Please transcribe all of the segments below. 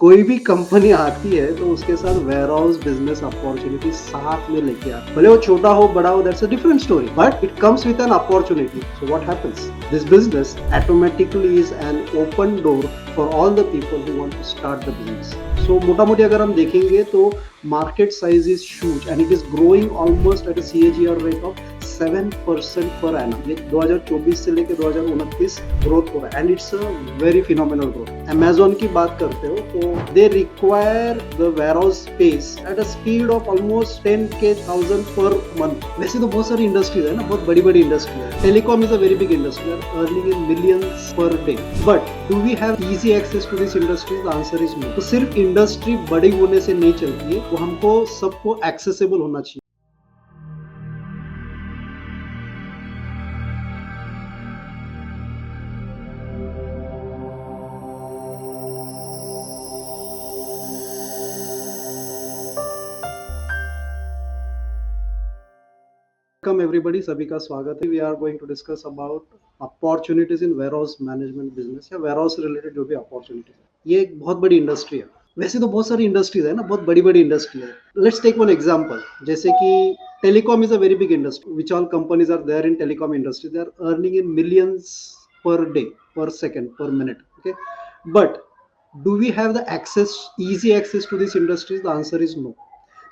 कोई भी कंपनी आती है तो उसके साथ वेयर हाउस बिजनेस अपॉर्चुनिटी साथ में लेके आती है। भले वो छोटा हो बड़ा हो, that's a different story, but it comes with an opportunity. So what happens, this business automatically is an open door for all the people who want to start the business. सो मोटा मोटी अगर हम देखेंगे तो market size is huge and it is growing almost at a CAGR rate of 7% per annum. ये 2024 से लेकर 2029 ग्रोथ हो रहा है and it's a very phenomenal growth. Amazon की बात करते हो तो they require the warehouse space at a speed of almost 10,000 per month. वैसे तो बहुत सारी इंडस्ट्रीज है ना, बहुत बड़ी बड़ी इंडस्ट्री है। Telecom is a very big industry, earning in millions per day. But do we have easy access to this industry? The answer is no. तो सिर्फ इंडस्ट्री बड़ी होने से नहीं चलती है, वो हमको सबको एक्सेसिबल होना चाहिए। वेलकम एवरीबॉडी, सभी का स्वागत है। We are going to discuss about opportunities in warehouse management business या वेयरहाउस से रिलेटेड जो भी अपॉर्चुनिटी है। ये एक बहुत बड़ी इंडस्ट्री है। वैसे तो बहुत सारी इंडस्ट्रीज है ना, बहुत बड़ी बड़ी इंडस्ट्री है। लेट्स टेक वन एग्जांपल, जैसे कि telecom is a very big industry which all companies are there in telecom industry. They are earning in millions per day, per second, per minute. Okay, but do we have the access, easy access to this industries? The answer is no.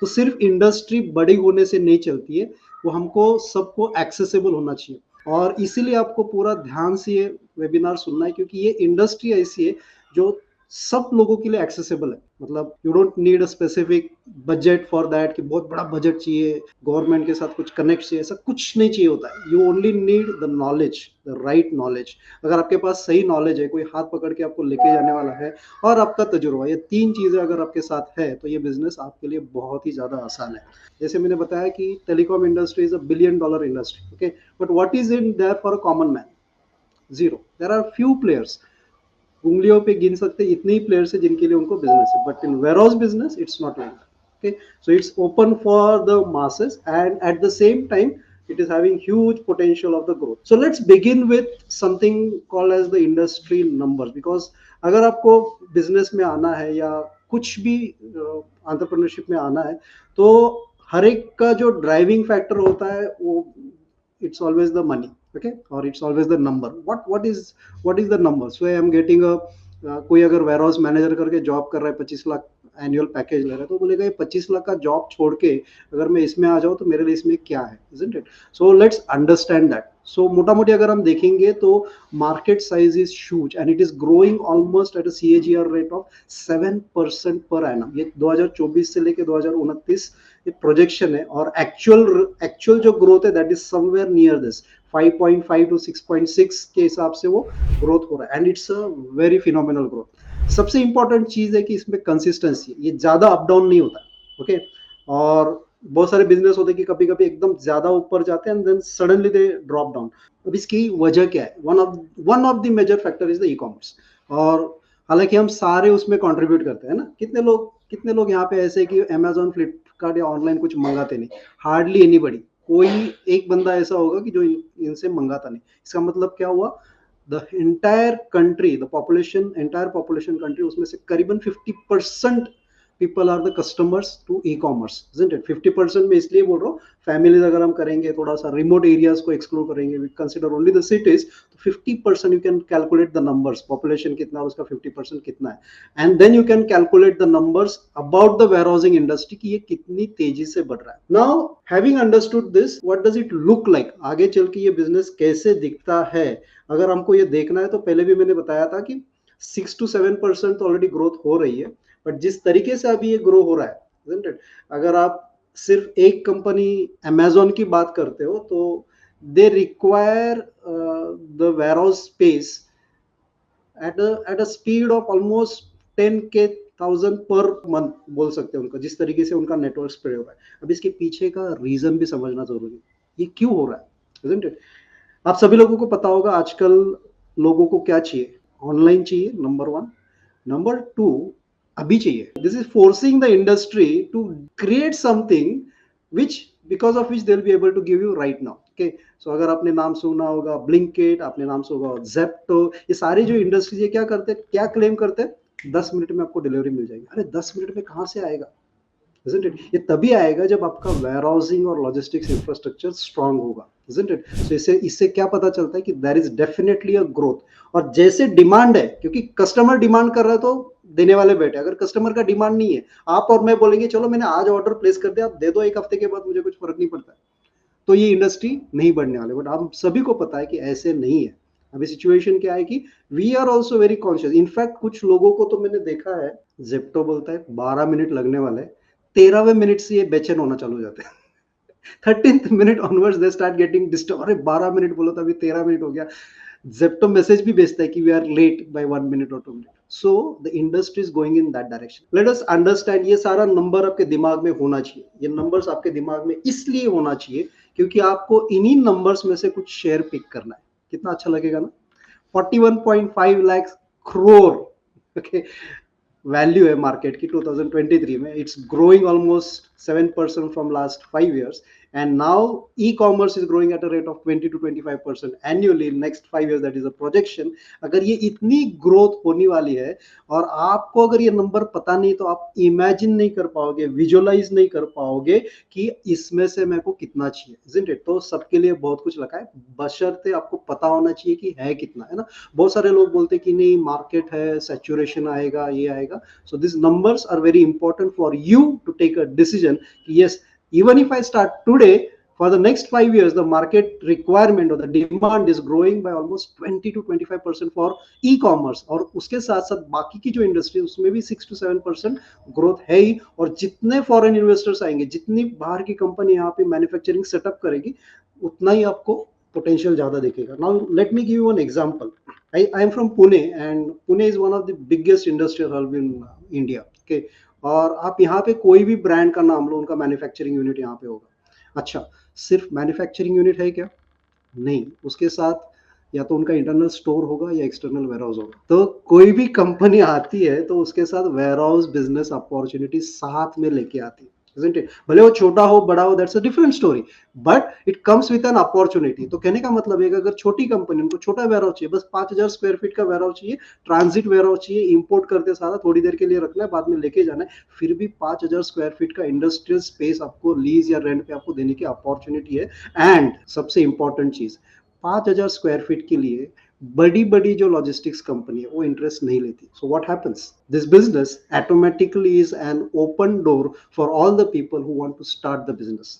तो सिर्फ industry बड़ी होने से नहीं चलती है, वो हमको सबको एक्सेसिबल होना चाहिए। और इसीलिए आपको पूरा ध्यान से ये वेबिनार सुनना है, क्योंकि ये इंडस्ट्री ऐसी है जो सब लोगों के लिए एक्सेसिबल है। मतलब you don't need a specific budget for that कि बहुत बड़ा बजट चाहिए, गवर्नमेंट के साथ कुछ कनेक्ट चाहिए, ऐसा कुछ नहीं चाहिए होता है। You only need the knowledge, the right knowledge. अगर आपके पास सही नॉलेज है, कोई हाथ पकड़ के आपको लेके जाने वाला है, और आपका तजुर्बा, ये तीन चीजें अगर आपके साथ है तो ये बिजनेस आपके लिए बहुत ही ज्यादा आसान है। जैसे मैंने बताया कि telecom industry is a $1 billion industry. Okay, but what is in there for a common man? Zero. There are few players, उंगलियों पे गिन सकते इतने ही प्लेयर्स है जिनके लिए उनको बिजनेस है। But in warehouse business it's not like that. Okay, so it's open for the masses and at the same time it is having huge potential of the growth. So let's begin with something called as the industry numbers, because अगर आपको business में आना है या कुछ भी entrepreneurship में आना है, तो हर एक का जो ड्राइविंग फैक्टर होता है वो it's always the money. Okay, or it's always the number. What is the number? So I am getting a कोई अगर वेयर हाउस मैनेजर करके जॉब कर रहा है, 25 लाख एनुअल पैकेज ले रहा है, तो बोलेगा ये 25 लाख का जॉब छोड़ के अगर मैं इसमें आ जाऊं तो मेरे लिए इसमें क्या है, isn't it? So let's understand that. So मोटा मोटी अगर हम देखेंगे तो market size is huge and it is growing almost at a CAGR rate of 7% per annum. ये 2024 से लेकर 2029 ये प्रोजेक्शन है, और एक्चुअल एक्चुअल जो ग्रोथ है that is somewhere near this 5.5 to 6.6 के हिसाब से वो ग्रोथ हो रहा है and it's a very phenomenal growth. सबसे इंपॉर्टेंट चीज है कि इसमें कंसिस्टेंसी, ये ज्यादा अप डाउन नहीं होता। ओके, और बहुत सारे बिजनेस होते हैं कि कभी कभी एकदम ज्यादा ऊपर जाते हैं and then suddenly they drop down. अब इसकी वजह क्या है? One of the major factor is the e commerce. और हालांकि हम सारे उसमें कंट्रीब्यूट करते हैं ना। कितने लोग यहाँ पे ऐसे कि अमेजोन, फ्लिपकार्ट या ऑनलाइन कुछ मंगाते नहीं? Hardly anybody. कोई एक बंदा ऐसा होगा कि जो इनसे मंगाता नहीं। इसका मतलब क्या हुआ? The entire country, the population, entire population country, उसमें से करीबन 50% people are the customers to e commerce, isn't it? 50% में इसलिए बोल रहा हूँ, फैमिलीज अगर हम करेंगे, थोड़ा सा रिमोट एरियाज को एक्सक्लूड करेंगे, we consider only the cities, तो 50% you can calculate the numbers, population कितना और उसका 50% कितना है। And then you can calculate the numbers about the warehousing industry की ये कितनी तेजी से बढ़ रहा है। Now having understood this, what does it look like? आगे चल के ये बिजनेस कैसे दिखता है? अगर हमको ये देखना है तो पहले भी मैंने बताया था कि 6 to 7% तो ऑलरेडी ग्रोथ हो रही है, बट जिस तरीके से अभी ये ग्रो हो रहा है, isn't it? अगर आप सिर्फ एक कंपनी अमेजोन की बात करते हो तो they require the warehouse space at a speed of almost 10,000 per month, बोल सकते हैं उनका, जिस तरीके से उनका नेटवर्क स्प्रेड हो रहा है। अब इसके पीछे का रीजन भी समझना जरूरी है, ये क्यों हो रहा है, isn't it? आप सभी लोगों को पता होगा आजकल लोगों को क्या चाहिए? ऑनलाइन चाहिए, नंबर वन। नंबर टू, अभी चाहिए। This is forcing the industry to create something which, because of which they will be able to give you right now. Okay, so अगर आपने नाम सुना होगा ब्लिंकिट, आपने नाम सुना होगा जेप्टो, ये सारी जो इंडस्ट्रीज है क्या करते हैं, क्या क्लेम करते हैं? 10 मिनट में आपको डिलीवरी मिल जाएगी। अरे 10 मिनट में कहाँ से आएगा, isn't it? ये तभी आएगा जब आपका वेयरहाउसिंग और लॉजिस्टिक्स इंफ्रास्ट्रक्चर स्ट्रांग होगा, isn't it? So इससे इससे क्या पता चलता है कि there is definitely a growth. और जैसे डिमांड है, क्योंकि कस्टमर डिमांड कर रहा है तो देने वाले बैठे, अगर कस्टमर का डिमांड नहीं है, आप और मैं बोलेंगे चलो मैंने आज ऑर्डर प्लेस कर दिया, आप दे दो, एक हफ्ते के बाद मुझे कुछ फर्क नहीं पड़ता, तो ये इंडस्ट्री नहीं बढ़ने वाली। बट आप सभी को पता है कि ऐसे नहीं है। अभी सिचुएशन क्या है कि we are also very conscious. In fact कुछ लोगों को तो मैंने देखा है, जेप्टो बोलता है 12 मिनट लगने वाले, 13वें मिनट से ये बेचैन होना चालू हो जाते हैं। 13th minute onwards they start getting disturb, अरे 12 मिनट बोला था, अभी 13 मिनट हो गया। जेप्टो मैसेज भी भेजता है कि we are late by 1 minute और 2 minute. So the industry is going in that direction. Let us understand, ये सारा नंबर आपके दिमाग में होना चाहिए। ये नंबर्स आपके दिमाग में इसलिए होना चाहिए क्योंकि आपको इन्हीं नंबर्स में से कुछ शेयर पिक करना है। कितना अच्छा लगेगा ना, 41.5 लाख करोड़, ओके, वैल्यू है मार्केट की 2023 में। It's growing almost 7% from last 5 years, and now e-commerce is growing at a rate of 20 to 25% annually in next 5 years. That is a projection. अगर ये इतनी ग्रोथ होने वाली है और आपको अगर ये नंबर पता नहीं, तो आप इमेजिन नहीं कर पाओगे, विजुअलाइज नहीं कर पाओगे कि इसमें से मेरे को कितना चाहिए, isn't it? तो सबके लिए बहुत कुछ लगा है, बशर्ते आपको पता होना चाहिए कि है कितना, है ना। बहुत सारे लोग बोलते हैं कि नहीं मार्केट है, सैचुरेशन आएगा, ये आएगा। So these numbers are very important for you to take a decision. Yes, even if I start today, for the next 5 years, the market requirement or the demand is growing by almost 20 to 25% for e-commerce. और उसके साथ साथ बाकी की जो industry उसमें भी 6 to 7% growth है ही। और जितने फॉरेन इन्वेस्टर्स आएंगे, जितनी बाहर की कंपनी यहाँ पे मैन्युफैक्चरिंग सेटअप करेगी, उतना ही आपको पोटेंशियल ज्यादा दिखेगा। Now let me give you one example. I am from Pune, and Pune is one of the biggest industrial hub in India. Okay, और आप यहाँ पे कोई भी ब्रांड का नाम लो, उनका मैन्युफैक्चरिंग यूनिट यहाँ पे होगा। अच्छा, सिर्फ मैन्युफैक्चरिंग यूनिट है क्या? नहीं, उसके साथ या तो उनका इंटरनल स्टोर होगा या एक्सटर्नल वेयरहाउस होगा। तो कोई भी कंपनी आती है तो उसके साथ वेयरहाउस बिजनेस अपॉर्चुनिटी साथ में लेके आती है, isn't it? भले वो छोटा हो बड़ा हो, that's a different story, but it comes with an opportunity. तो कहने का मतलब है कि अगर छोटी कंपनी, उनको छोटा वेयरहाउस चाहिए, बस 5000 स्क्वायर फीट का वेयरहाउस चाहिए, ट्रांजिट वेयरहाउस चाहिए, इंपोर्ट करते सारा थोड़ी देर के लिए रखना है, बाद में लेके जाना है, फिर भी 5000 स्क्वायर फीट का इंडस्ट्रियल स्पेस आपको लीज या रेंट पे आपको देने की अपॉर्चुनिटी है। एंड सबसे इंपॉर्टेंट चीज, 5000 स्क्वायर फीट के लिए बड़ी बड़ी जो लॉजिस्टिक्स कंपनी है वो इंटरेस्ट नहीं लेती। So what happens, this business automatically is an open door for all the people who want to start the business.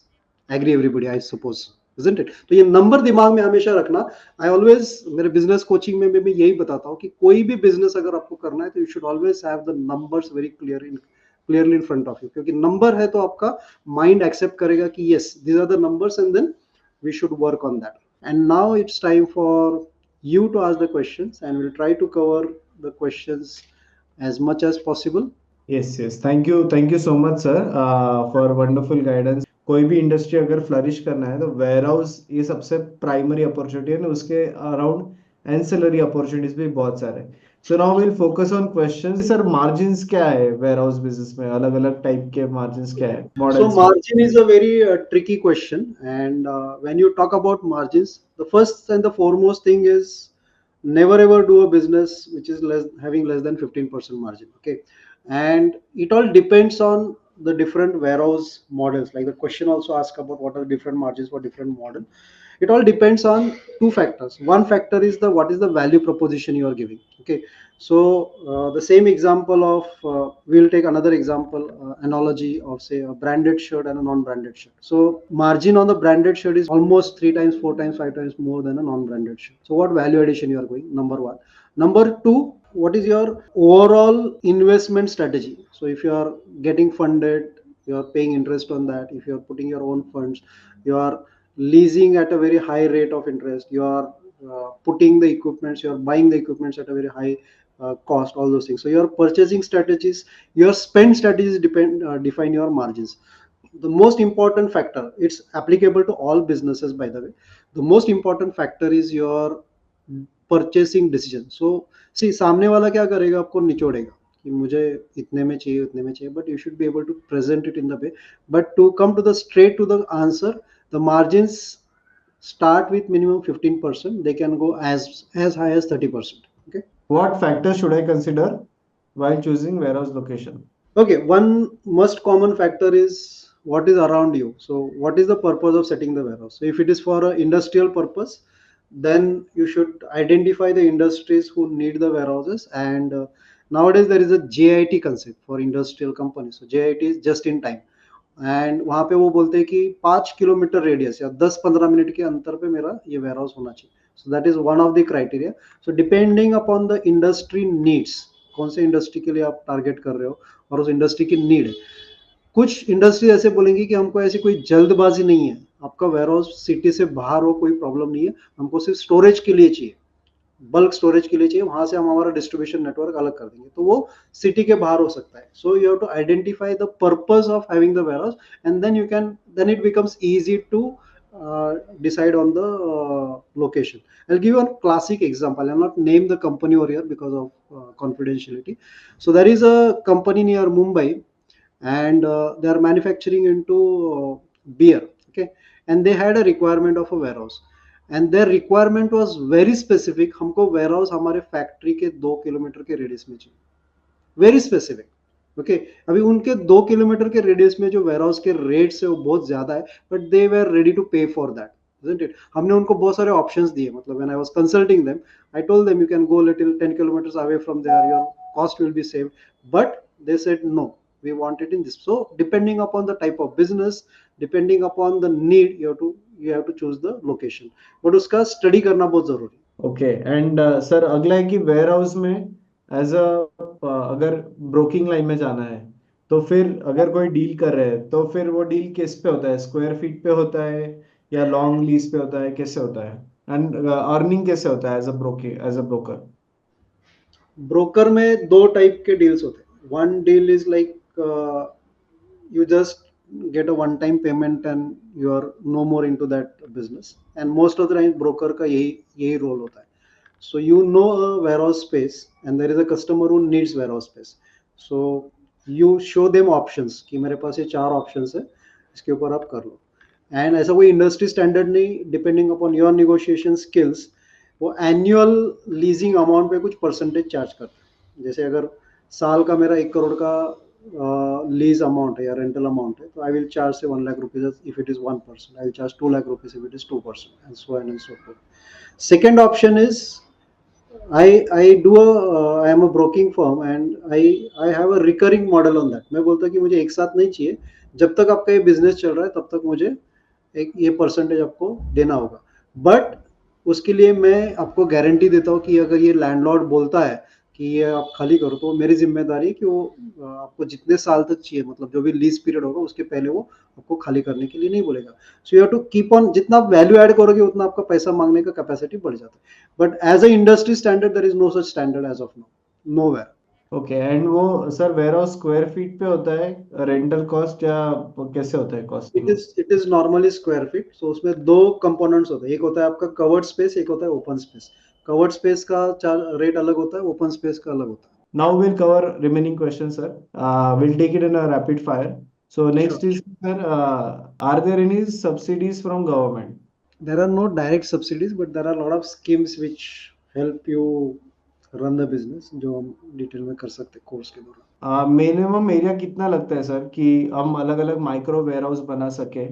Agree everybody, I suppose, isn't it? तो ये नंबर दिमाग में हमेशा रखना। आई ऑलवेज, मेरे बिजनेस कोचिंग में मैं यही बताता हूँ कि कोई भी बिजनेस अगर आपको करना है तो you should always have the numbers very clearly in front of you, क्योंकि नंबर है तो आपका माइंड एक्सेप्ट करेगा कि yes these are the numbers, and then we should work on that. And now it's time for you to ask the questions, and we'll try to cover the questions as much as possible. Yes, yes. Thank you so much, sir, for wonderful guidance. कोई भी industry अगर flourish करना है तो ware house ये सबसे primary opportunity है, उसके अराउंड एंसिलरी अपॉर्चुनिटीज भी बहुत सारे। So now will focus on questions. Sir margins क्या है वेयर हाउस बिजनेस में, अलग अलग टाइप के मार्जिन्स क्या है So मॉडल्स में? margin is a very tricky question, and when you talk about margins, the first and the foremost thing is never ever do a business which is having less than 15% margin. Okay, and it all depends on the different warehouse models. Like the question also asked about what are the different margins for different model. It all depends on two factors. One factor is the what is the value proposition you are giving. Okay, so the same example of we'll take another example, analogy of say a branded shirt and a non-branded shirt. So margin on the branded shirt is almost 3 times, 4 times, 5 times more than a non-branded shirt. So what value addition you are going? Number one. Number two, what is your overall investment strategy? So if you are getting funded, you are paying interest on that. If you are putting your own funds, you are leasing at a very high rate of interest, you are putting the equipments, you are buying the equipments at a very high cost, all those things. So your purchasing strategies, your spend strategies define your margins. The most important factor, it's applicable to all businesses by the way, the most important factor is your purchasing decision. So see सामने वाला क्या करेगा, आपको निचोड़ेगा कि मुझे इतने में चाहिए, उतने में चाहिए, but you should be able to present it in the way. But to come to the straight to the answer, the margins start with minimum 15%, they can go as high as 30%. Okay, What factors should I consider while choosing warehouse location? Okay, one most common factor is what is around you. So what is the purpose of setting the warehouse? So if it is for a industrial purpose, then you should identify the industries who need the warehouses. And nowadays there is a JIT concept for industrial companies. So JIT is just in time. And वहां पे वो बोलते हैं कि 5 kilometre radius या 10-15 minute के अंतर पे मेरा ये वेयर हाउस होना चाहिए. So that is one of the criteria. So depending upon the industry needs, कौन से इंडस्ट्री के लिए आप टारगेट कर रहे हो और उस इंडस्ट्री की नीड है. कुछ इंडस्ट्री ऐसे बोलेंगे कि हमको ऐसी कोई जल्दबाजी नहीं है, आपका वेयर हाउस सिटी से बाहर हो कोई प्रॉब्लम नहीं है, हमको सिर्फ स्टोरेज के लिए चाहिए, बल्क स्टोरेज के लिए चाहिए, वहां से हम हमारा डिस्ट्रीब्यूशन नेटवर्क अलग कर देंगे, तो वो सिटी के बाहर हो सकता है. So you have to identify the purpose of having the warehouse and then it becomes easy to decide on the location. I'll give you a classic example. I'll not name the company over here because of confidentiality. So there is a company near Mumbai, and they are manufacturing into beer. Okay, and they had a requirement of a warehouse, and their requirement was very specific. हमको ware house हमारे factory के 2 kilometre के radius में चाहिए, very specific. Okay, अभी उनके 2 kilometre के radius में जो वेयर हाउस के रेट्स है वो बहुत ज्यादा है, but they were ready to pay for that, isn't it? हमने उनको बहुत सारे ऑप्शंस दिए. मतलब when I was consulting them, I told them you can go little 10 kilometres away from there, your cost will be saved, but they said no, we want it in this. So depending upon the type of business, depending upon the need, you have to choose the location, but उसका study करना बहुत जरूरी. Okay and sir अगला है कि ware house में as a अगर broking line में जाना है तो फिर अगर कोई डील कर रहे हैं तो फिर वो डील किस पे होता है, स्क्वायर फीट पे होता है या लॉन्ग लीज पे होता है, कैसे होता है, एंड अर्निंग कैसे होता है एज अ ब्रोकर? ब्रोकर में दो टाइप के डील्स होते हैं. One deal is like you just get a one time payment and you are no more into that business, and most of the time broker का यही role होता है. So you know a warehouse space and there is a customer who needs warehouse space, so you show them options कि मेरे पास ये 4 options है, इसके ऊपर आप कर लो. एंड ऐसा कोई इंडस्ट्री स्टैंडर्ड नहीं, depending upon your negotiation skills वो एनुअल लीजिंग अमाउंट पे कुछ परसेंटेज चार्ज करता है. जैसे अगर साल का मेरा 1 करोड़ का लीज अमाउंट है या रेंटल अमाउंट है, तो आई विल चार्ज से 1 lakh rupees if it is 1%, I will charge 2 lakh rupees if it is 2%, and so and so fourth. Second option is I am a broking firm and I have a recurring model on that. मैं बोलता कि मुझे एक साथ नहीं चाहिए, जब तक आपका ये बिजनेस चल रहा है तब तक मुझे एक ये परसेंटेज आपको देना होगा, बट उसके लिए मैं आपको गारंटी देता हूँ कि अगर ये लैंडलॉर्ड बोलता है कि ये आप खाली करो, तो मेरी जिम्मेदारी है कि वो आपको जितने साल तक चाहिए, मतलब जो भी लीज पीरियड होगा उसके पहले वो आपको खाली करने के लिए नहीं बोलेगा. So you have to keep on, जितना वैल्यू ऐड करोगे उतना आपका पैसा मांगने का कैपेसिटी बढ़ जाता है. But as a industry standard there is no such standard as of now, nowhere. Okay and वो sir warehouse square feet पे होता है रेंटल कॉस्ट या कैसे होता है costing? It is normally square feet. So उसमें दो कंपोनेंट्स होते हैं, एक होता है आपका कवर्ड स्पेस, एक होता है ओपन स्पेस. कवर्ड स्पेस का रेट अलग होता है, ओपन स्पेस का अलग होता है. Now we'll cover remaining questions, sir. We'll take it in a rapid fire. So next Sure. is, sir, are there any subsidies from government? There are no direct subsidies, but there are a lot of schemes which help you run the business, जो हम detail में कर सकते हैं course के दौरान. Minimum area कितना लगता है सर कि हम अलग अलग माइक्रो वेयर हाउस बना सके?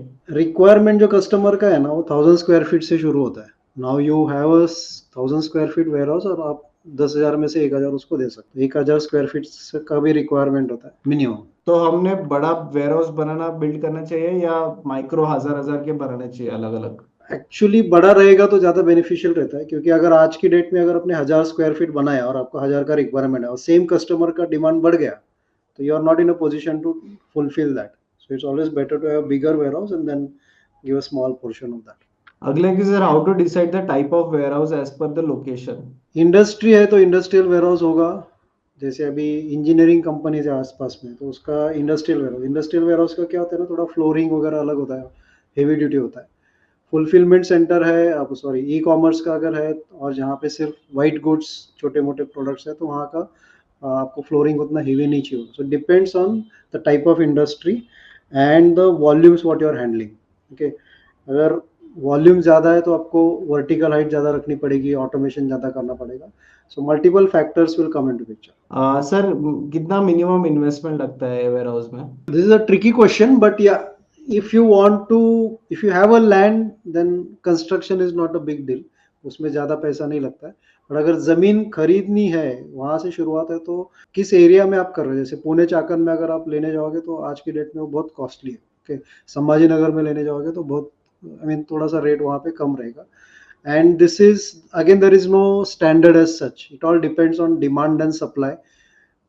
रिक्वायरमेंट जो कस्टमर का है ना, वो 1000 स्क्वायर फीट से शुरू होता है. Now you have a 1000 square feet warehouse और आप 10,000 में से 1,000 उसको दे सकते हो. 1,000 स्क्वायर फीट का भी रिक्वायरमेंट होता है मिनिमम. तो हमने बड़ा वेयर हाउस बनाना बिल्ड करना चाहिए या माइक्रो हजार हजार के बनाने चाहिए अलग अलग? एक्चुअली बड़ा रहेगा तो ज्यादा बेनिफिशियल रहता है, क्योंकि अगर आज की डेट में अगर अपने 1,000 स्क्वायर फीट बनाया और आपको 1,000 का रिक्वायरमेंट है और सेम कस्टमर का डिमांड बढ़ गया, तो you are not in a position to fulfil that. So it's always better to have bigger warehouse and then give a small portion of that. अगले की sir, how to decide the type of warehouse as per the location? Industry है तो industrial ware house होगा. जैसे अभी engineering company है आसपास में, तो उसका इंडस्ट्रियल वेयर हाउस का क्या होता है ना, थोड़ा फ्लोरिंग वगैरह अलग होता है, हेवी ड्यूटी होता है. फुलफिलमेंट सेंटर है, आप सॉरी ई कॉमर्स का अगर है और जहाँ पे सिर्फ वाइट गुड्स छोटे मोटे प्रोडक्ट्स है, तो वहाँ का आपको फ्लोरिंग उतना हेवी नहीं चाहिए. So depends on the type of industry and the volumes what you are handling. Okay, अगर वॉल्यूम ज़्यादा है तो आपको वर्टिकल हाइट ज़्यादा रखनी पड़ेगी, ऑटोमेशन ज़्यादा करना पड़ेगा. So multiple factors will come into picture. Sir कितना मिनिमम इन्वेस्टमेंट लगता है वेयर हाउस में? This is a tricky question, but yeah, if you have a land, then construction is not a big deal. उसमें ज़्यादा पैसा नहीं लगता है. और अगर ज़मीन खरीदनी है, वहाँ से शुरुआत है, तो किस एरिया में आप कर रहे हैं? जैसे पुणे चाकन में अगर आप लेने जाओगे तो आज की डेट में वो बहुत कॉस्टली है. ओके, संभाजी नगर में लेने जाओगे तो बहुत, आई मीन, थोड़ा सा रेट वहाँ पे कम रहेगा. And this is again, there is no standard as such. It all depends on demand and supply,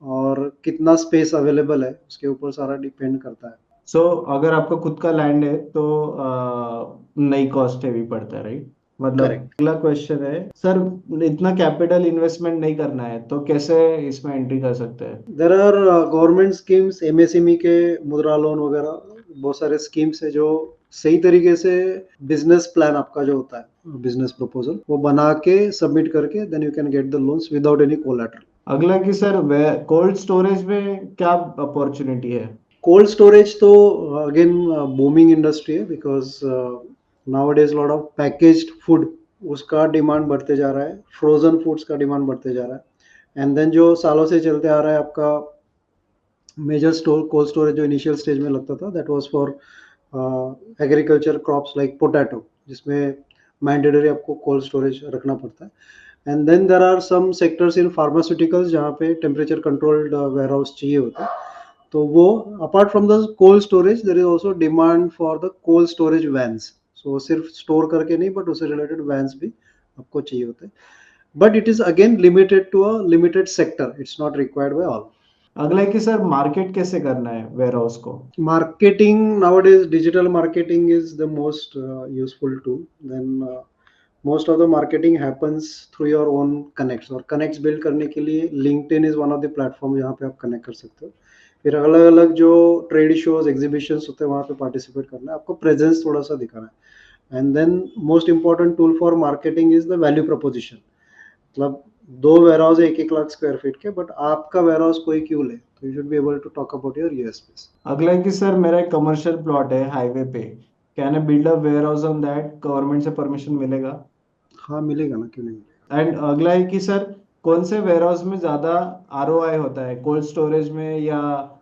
और कितना स्पेस अवेलेबल है उसके ऊपर सारा डिपेंड करता है. सो अगर आपका खुद का लैंड है तो नई कॉस्ट हैवी पड़ता है, राइट? मतलब करेक्ट. अगला क्वेश्चन है सर, इतना कैपिटल इन्वेस्टमेंट नहीं करना है तो कैसे इसमें एंट्री कर सकते हैं? There are government schemes, MSME के मुद्रा लोन वगैरह, बहुत सारे स्कीम्स है जो सही तरीके से बिजनेस प्लान आपका जो होता है, बिजनेस प्रपोजल, वो बना के सबमिट करके then you can get the loans without any collateral. अगला कि सर कोल्ड स्टोरेज में क्या अपॉर्चुनिटी है? कोल्ड स्टोरेज तो अगेन बूमिंग इंडस्ट्री है, because nowadays lot of packaged food, उसका डिमांड बढ़ते जा रहा है, फ्रोजन फूड्स का डिमांड बढ़ते जा रहा है. एंड देन जो सालों से चलते आ रहा है आपका मेजर स्टोर कोल्ड स्टोरेज, जो इनिशियल स्टेज में लगता था, that was for agriculture crops like potato, जिसमें मैंडेटरी आपको कोल्ड स्टोरेज रखना पड़ता है. And then there are some sectors in pharmaceuticals जहाँ पे टेम्परेचर कंट्रोल्ड वेयर हाउस चाहिए होता है. तो वो, apart from the cold storage, there is also demand for the cold storage vans. So सिर्फ स्टोर करके नहीं, बट उससे रिलेटेड वैन्स भी आपको चाहिए होते हैं. But it is again limited to a limited sector, it's not required by all. अगला है कि सर मार्केट कैसे करना है वेयर हाउस को? Marketing nowadays, digital marketing is the most useful tool. Then most of the marketing happens through your own connects, और connects build करने के लिए LinkedIn is one of the platform जहाँ पे आप connect कर सकते हो. फिर अलग अलग जो ट्रेड शोज, एग्जीबिशंस होते हैं, वहाँ पे पार्टिसिपेट करना है, आपको प्रेजेंस थोड़ा सा दिखाना है. And then most important tool for marketing is the value proposition. मतलब दो वेयर हाउस है 1-1 लाख स्क्वायर फीट के, बट आपका वेयर हाउस कोई क्यों ले, तो you should be able to talk about your USPs. अगला है कि सर मेरा एक कमर्शियल प्लॉट है हाईवे पे, can I build a warehouse on that? Government से परमिशन मिलेगा? हाँ, मिलेगा ना, क्यों नहीं मिलेगा. एंड अगला है कि सर कौन से वेयर हाउस में ज्यादा आरओआई होता है, कोल्ड स्टोरेज में या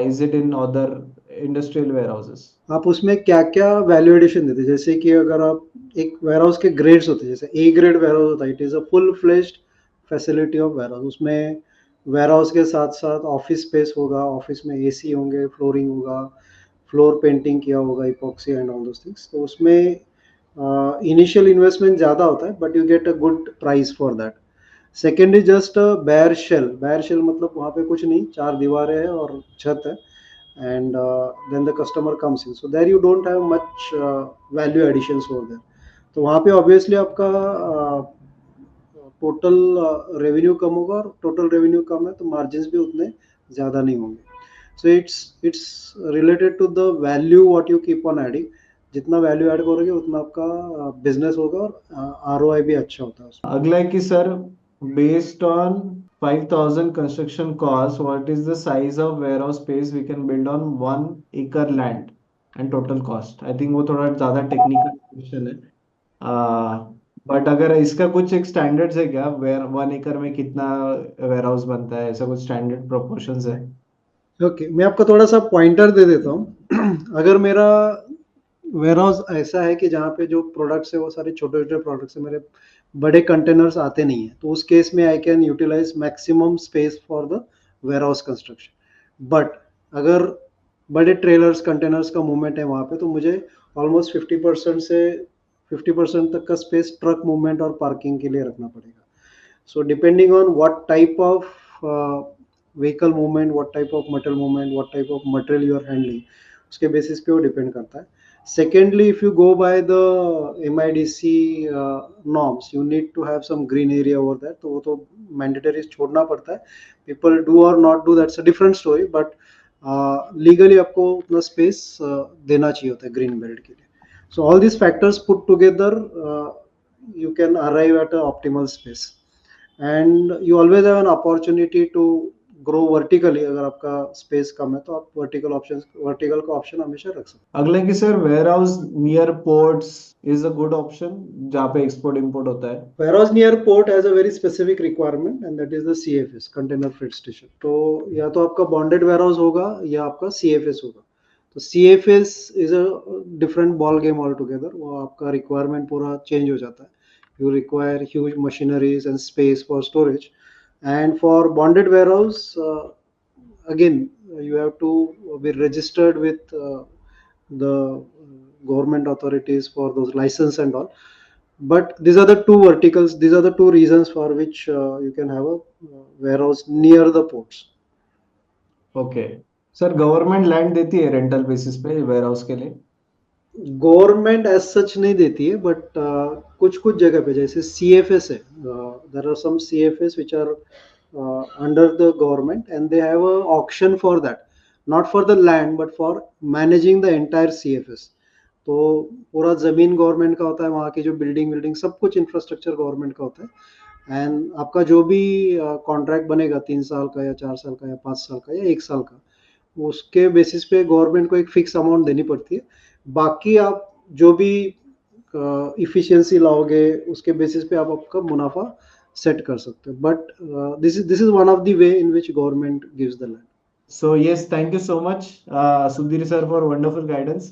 is it in other industrial warehouses? आप उसमें क्या क्या वैल्यू एडिशन देते हैं, जैसे कि अगर आप, एक वेयर हाउस के ग्रेड्स होते हैं, जैसे ए ग्रेड वेयर हाउस होता है, it is a full fledged facility of warehouse. उसमें वेयर हाउस के साथ साथ ऑफिस स्पेस होगा, ऑफिस में एसी होंगे, फ्लोरिंग होगा, फ्लोर पेंटिंग किया होगा, epoxy and all those things. तो उसमें इनिशियल इन्वेस्टमेंट ज़्यादा होता है, but you get a good price for that. Second is just a bare shell. Bare shell मतलब वहाँ पे कुछ नहीं, चार दीवारें हैं और छत है, and then the customer comes in, so there you don't have much value additions over there. तो वहाँ पे ऑब्वियसली आपका टोटल रेवेन्यू कम होगा, और टोटल रेवेन्यू कम है तो मार्जिन भी उतने ज़्यादा नहीं होंगे. So it's related to the value what you keep on adding. जितना वैल्यू ऐड करोगे उतना आपका बिजनेस होगा, और आरओआई भी अच्छा होता है उसमें. अगला है कि sir based on 5,000 construction cost, what is the size of warehouse space we can build on 1 acre land and total cost? I think वो थोड़ा ज्यादा टेक्निकल क्वेश्चन है, बट अगर इसका कुछ एक स्टैंडर्ड्स है क्या, वेयर 1 एकड़ में कितना वेयर हाउस बनता है, ऐसा कुछ स्टैंडर्ड प्रोपोर्शंस है? ओके, मैं आपको थोड़ा सा पॉइंटर दे देता हूँ. अगर मेरा वेयर हाउस ऐसा है कि जहाँ पे जो प्रोडक्ट्स है वो सारे छोटे छोटे प्रोडक्ट्स है, मेरे बड़े कंटेनर्स आते नहीं है, तो उस केस में I can utilize maximum space for the warehouse construction. But अगर बड़े ट्रेलर्स, कंटेनर्स का मूवमेंट है वहाँ पे, तो मुझे ऑलमोस्ट 50% से 50% तक का स्पेस ट्रक मूवमेंट और पार्किंग के लिए रखना पड़ेगा. So depending on what type of vehicle movement, what type of metal movement, what type of material you are handling, उसके बेसिस पे वो डिपेंड करता है. Secondly, if you go by the MIDC norms, you need to have some green area over there. तो वो तो mandatory छोड़ना पड़ता है. People do or not do, that's a different story, but legally आपको उतना स्पेस देना चाहिए होता है ग्रीन बेल्ट के लिए. So all these factors put together, you can arrive at an optimal space, and you always have an opportunity to grow vertically, अगर आपका स्पेस कम है तो आप वर्टिकल का ऑप्शन हमेशा रख सकते अगला कि sir warehouse near ports is a good option, जहाँ पे एक्सपोर्ट इंपोर्ट होता है। हैं। Warehouse near port has a very specific requirement and that is the CFS, container freight station. तो या तो आपका बॉन्डेड वेयरहाउस होगा या आपका CFS होगा। तो CFS is a different ball game all together, वो आपका रिक्वायरमेंट पूरा चेंज हो जाता है। You require huge machineries and space for storage. And for bonded warehouse, again, you have to be registered with the government authorities for those license and all. But these are the two verticals, these are the two reasons for which you can have a warehouse near the ports. Okay sir, government land देती है rental basis पे ware house के लिए? Government as such नहीं देती है, but कुछ कुछ जगह पे जैसे CFS है, there are some CFS which are under the government and they have a auction for that, not for the land but for managing the entire CFS। तो पूरा जमीन गवर्नमेंट का होता है, वहाँ की जो बिल्डिंग बिल्डिंग सब कुछ इंफ्रास्ट्रक्चर गवर्नमेंट का होता है। एंड आपका जो भी कॉन्ट्रैक्ट बनेगा 3 साल का या 4 साल का या 5 साल का या 1 साल का, उसके बेसिस पे गवर्नमेंट को एक फिक्स अमाउंट देनी पड़ती है। बाकी आप जो भी इफिशियंसी लाओगे उसके बेसिस पे आप आपका मुनाफा सेट कर सकते हो। But this is one of the way in which government gives the land. So yes, thank you so much, Sudhir sir, for wonderful guidance.